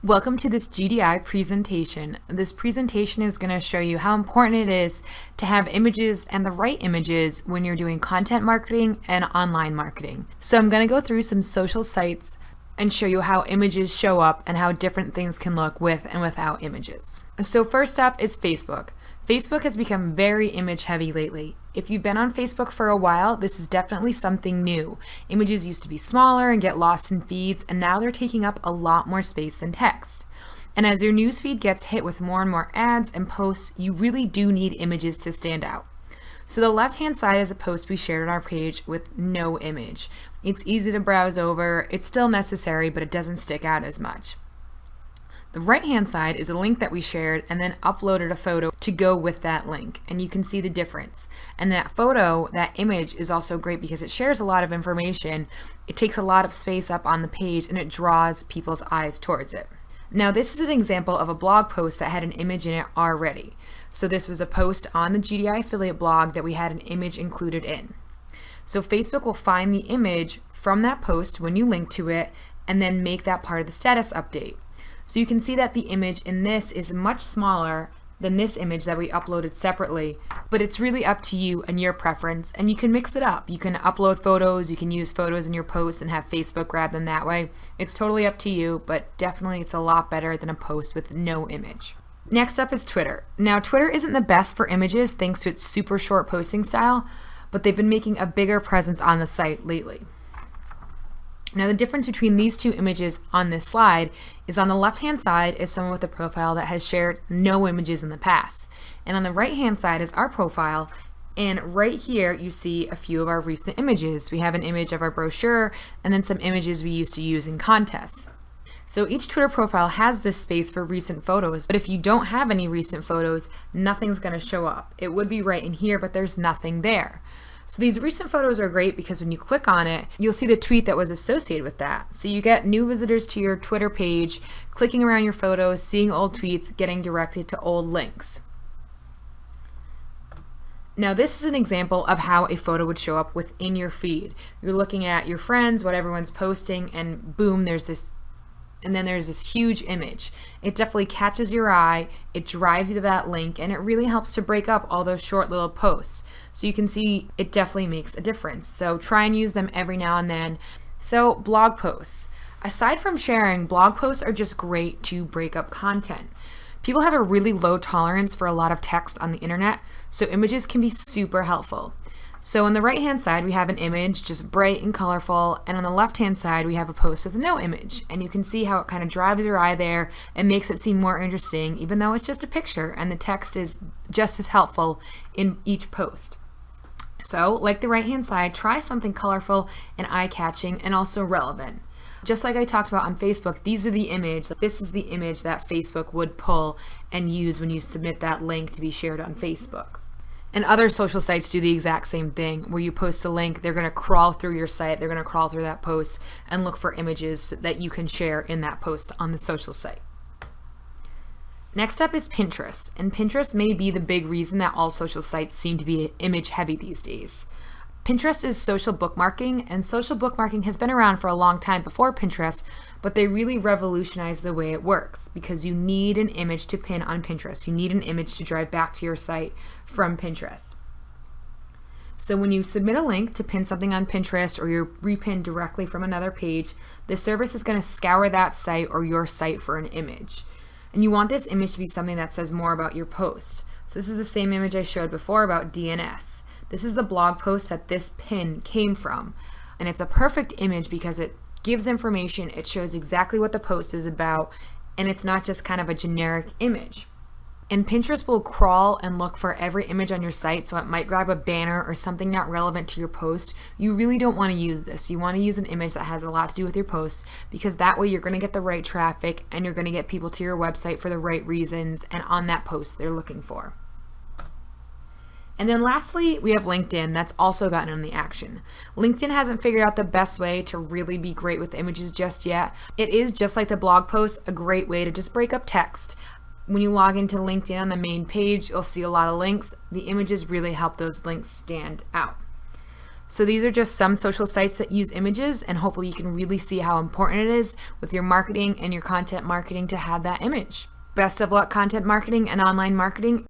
Welcome to this GDI presentation. This presentation is going to show you how important it is to have images and the right images when you're doing content marketing and online marketing. So I'm going to go through some social sites and show you how images show up and how different things can look with and without images. So first up is Facebook. Facebook has become very image heavy lately. If you've been on Facebook for a while, this is definitely something new. Images used to be smaller and get lost in feeds, and now they're taking up a lot more space than text. And as your newsfeed gets hit with more and more ads and posts, you really do need images to stand out. So the left-hand side is a post we shared on our page with no image. It's easy to browse over, it's still necessary, but it doesn't stick out as much. The right-hand side is a link that we shared and then uploaded a photo to go with that link, and you can see the difference. And that photo, that image, is also great because it shares a lot of information. It takes a lot of space up on the page and it draws people's eyes towards it. Now this is an example of a blog post that had an image in it already. So this was a post on the GDI affiliate blog that we had an image included in. So Facebook will find the image from that post when you link to it and then make that part of the status update. So you can see that the image in this is much smaller than this image that we uploaded separately, but it's really up to you and your preference, and you can mix it up. You can upload photos, you can use photos in your posts and have Facebook grab them that way. It's totally up to you, but definitely it's a lot better than a post with no image. Next up is Twitter. Now Twitter isn't the best for images thanks to its super short posting style, but they've been making a bigger presence on the site lately. Now the difference between these two images on this slide is on the left-hand side is someone with a profile that has shared no images in the past. And on the right-hand side is our profile, and right here you see a few of our recent images. We have an image of our brochure and then some images we used to use in contests. So each Twitter profile has this space for recent photos, but if you don't have any recent photos, nothing's going to show up. It would be right in here, but there's nothing there. So these recent photos are great because when you click on it, you'll see the tweet that was associated with that. So you get new visitors to your Twitter page, clicking around your photos, seeing old tweets, getting directed to old links. Now this is an example of how a photo would show up within your feed. You're looking at your friends, what everyone's posting, and boom, there's this huge image. It definitely catches your eye, it drives you to that link, and it really helps to break up all those short little posts. So you can see it definitely makes a difference. So try and use them every now and then. So blog posts. Aside from sharing, blog posts are just great to break up content. People have a really low tolerance for a lot of text on the internet, so images can be super helpful. So on the right hand side we have an image, just bright and colorful, and on the left hand side we have a post with no image, and you can see how it kind of drives your eye there and makes it seem more interesting even though it's just a picture and the text is just as helpful in each post. So like the right hand side, try something colorful and eye-catching and also relevant. Just like I talked about on Facebook, these are the image. This is the image that Facebook would pull and use when you submit that link to be shared on Facebook. And other social sites do the exact same thing. Where you post a link, they're going to crawl through your site, they're going to crawl through that post and look for images that you can share in that post on the social site. Next up is Pinterest, and Pinterest may be the big reason that all social sites seem to be image heavy these days. Pinterest is social bookmarking, and social bookmarking has been around for a long time before Pinterest, but they really revolutionized the way it works because you need an image to pin on Pinterest. You need an image to drive back to your site from Pinterest. So when you submit a link to pin something on Pinterest or you're repinned directly from another page, the service is going to scour that site or your site for an image. And you want this image to be something that says more about your post. So this is the same image I showed before about DNS. This is the blog post that this pin came from, and it's a perfect image because it gives information, it shows exactly what the post is about, and it's not just kind of a generic image. And Pinterest will crawl and look for every image on your site, so it might grab a banner or something not relevant to your post. You really don't want to use this. You want to use an image that has a lot to do with your post because that way you're going to get the right traffic and you're going to get people to your website for the right reasons and on that post they're looking for. And then lastly, we have LinkedIn that's also gotten in the action. LinkedIn hasn't figured out the best way to really be great with images just yet. It is, just like the blog post, a great way to just break up text. When you log into LinkedIn on the main page, you'll see a lot of links. The images really help those links stand out. So these are just some social sites that use images, and hopefully you can really see how important it is with your marketing and your content marketing to have that image. Best of luck content marketing and online marketing.